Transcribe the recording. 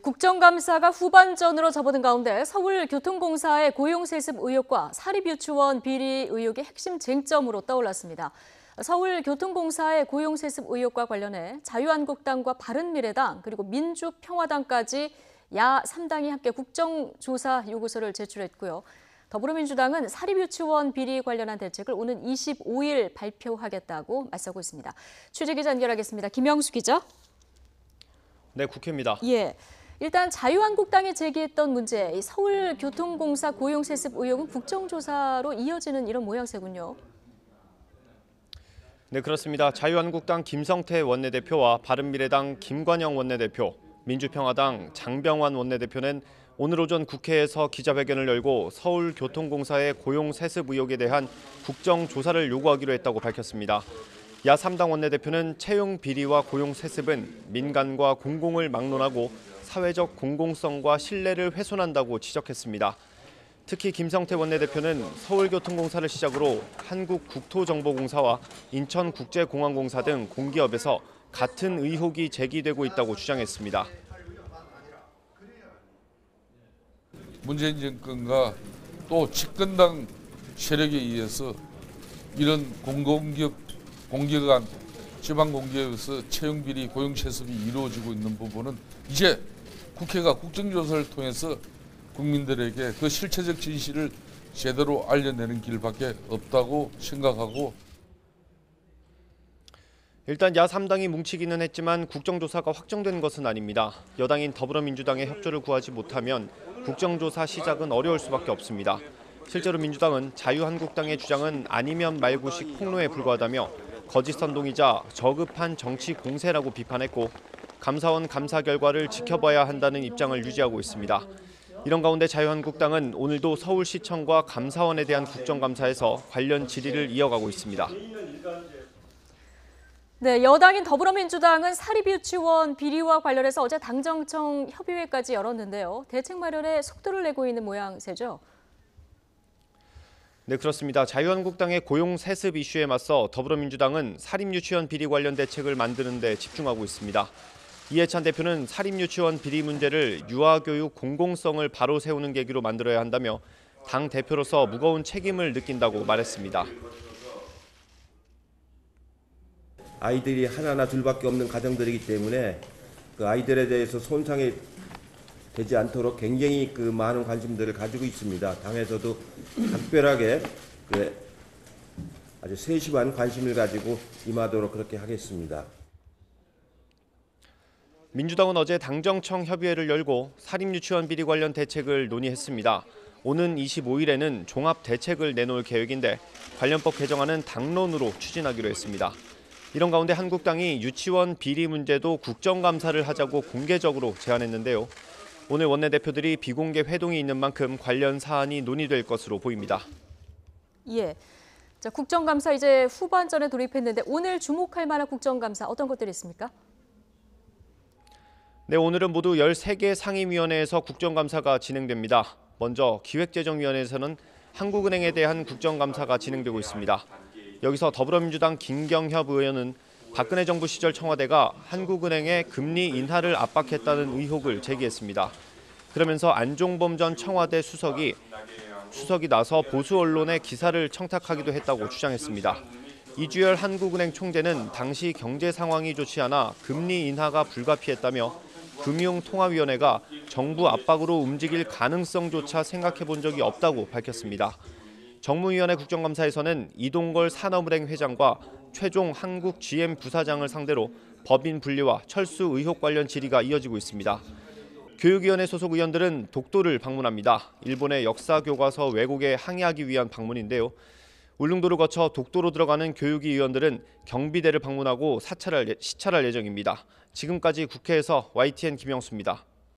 국정감사가 후반전으로 접어든 가운데 서울교통공사의 고용세습 의혹과 사립유치원 비리 의혹이 핵심 쟁점으로 떠올랐습니다. 서울교통공사의 고용세습 의혹과 관련해 자유한국당과 바른미래당 그리고 민주평화당까지 야 3당이 함께 국정조사 요구서를 제출했고요. 더불어민주당은 사립유치원 비리 관련한 대책을 오는 25일 발표하겠다고 맞서고 있습니다. 취재기자 연결하겠습니다. 김영수 기자. 네, 국회입니다. 예. 일단 자유한국당이 제기했던 문제, 서울교통공사 고용세습 의혹은 국정조사로 이어지는 이런 모양새군요. 네, 그렇습니다. 자유한국당 김성태 원내대표와 바른미래당 김관영 원내대표, 민주평화당 장병완 원내대표는 오늘 오전 국회에서 기자회견을 열고 서울교통공사의 고용세습 의혹에 대한 국정조사를 요구하기로 했다고 밝혔습니다. 야 3당 원내대표는 채용 비리와 고용 세습은 민간과 공공을 막론하고 사회적 공공성과 신뢰를 훼손한다고 지적했습니다. 특히 김성태 원내대표는 서울교통공사를 시작으로 한국국토정보공사와 인천국제공항공사 등 공기업에서 같은 의혹이 제기되고 있다고 주장했습니다. 문재인 정권과 또 집권당 세력에 의해서 이런 공기관, 지방공기업에서 채용비리, 고용세습이 이루어지고 있는 부분은 이제 국회가 국정조사를 통해서 국민들에게 그 실체적 진실을 제대로 알려내는 길밖에 없다고 생각하고 일단 야 3당이 뭉치기는 했지만 국정조사가 확정된 것은 아닙니다. 여당인 더불어민주당의 협조를 구하지 못하면 국정조사 시작은 어려울 수밖에 없습니다. 실제로 민주당은 자유한국당의 주장은 아니면 말고식 폭로에 불과하다며 거짓 선동이자 저급한 정치 공세라고 비판했고 감사원 감사 결과를 지켜봐야 한다는 입장을 유지하고 있습니다. 이런 가운데 자유한국당은 오늘도 서울시청과 감사원에 대한 국정감사에서 관련 질의를 이어가고 있습니다. 네, 여당인 더불어민주당은 사립유치원 비리와 관련해서 어제 당정청 협의회까지 열었는데요. 대책 마련에 속도를 내고 있는 모양새죠. 네, 그렇습니다. 자유한국당의 고용 세습 이슈에 맞서 더불어민주당은 사립유치원 비리 관련 대책을 만드는 데 집중하고 있습니다. 이해찬 대표는 사립유치원 비리 문제를 유아교육 공공성을 바로 세우는 계기로 만들어야 한다며 당 대표로서 무거운 책임을 느낀다고 말했습니다. 아이들이 하나나 둘밖에 없는 가정들이기 때문에 그 아이들에 대해서 손상이 되지 않도록 굉장히 그 많은 관심들을 가지고 있습니다. 당에서도 각별하게 아주 세심한 관심을 가지고 임하도록 그렇게 하겠습니다. 민주당은 어제 당정청 협의회를 열고 사립유치원 비리 관련 대책을 논의했습니다. 오는 25일에는 종합 대책을 내놓을 계획인데 관련법 개정안은 당론으로 추진하기로 했습니다. 이런 가운데 한국당이 유치원 비리 문제도 국정감사를 하자고 공개적으로 제안했는데요. 오늘 원내대표들이 비공개 회동이 있는 만큼 관련 사안이 논의될 것으로 보입니다. 예, 자, 국정감사 이제 후반전에 돌입했는데 오늘 주목할 만한 국정감사 어떤 것들이 있습니까? 네, 오늘은 모두 13개 상임위원회에서 국정감사가 진행됩니다. 먼저 기획재정위원회에서는 한국은행에 대한 국정감사가 진행되고 있습니다. 여기서 더불어민주당 김경협 의원은 박근혜 정부 시절 청와대가 한국은행의 금리 인하를 압박했다는 의혹을 제기했습니다. 그러면서 안종범 전 청와대 수석이 나서 보수 언론의 기사를 청탁하기도 했다고 주장했습니다. 이주열 한국은행 총재는 당시 경제 상황이 좋지 않아 금리 인하가 불가피했다며 금융통화위원회가 정부 압박으로 움직일 가능성조차 생각해 본 적이 없다고 밝혔습니다. 정무위원회 국정감사에서는 이동걸 산업은행 회장과 최종 한국 GM 부사장을 상대로 법인 분리와 철수 의혹 관련 질의가 이어지고 있습니다. 교육위원회 소속 의원들은 독도를 방문합니다. 일본의 역사 교과서 왜곡에 항의하기 위한 방문인데요. 울릉도를 거쳐 독도로 들어가는 교육위 의원들은 경비대를 방문하고 시찰할 예정입니다. 지금까지 국회에서 YTN 김영수입니다.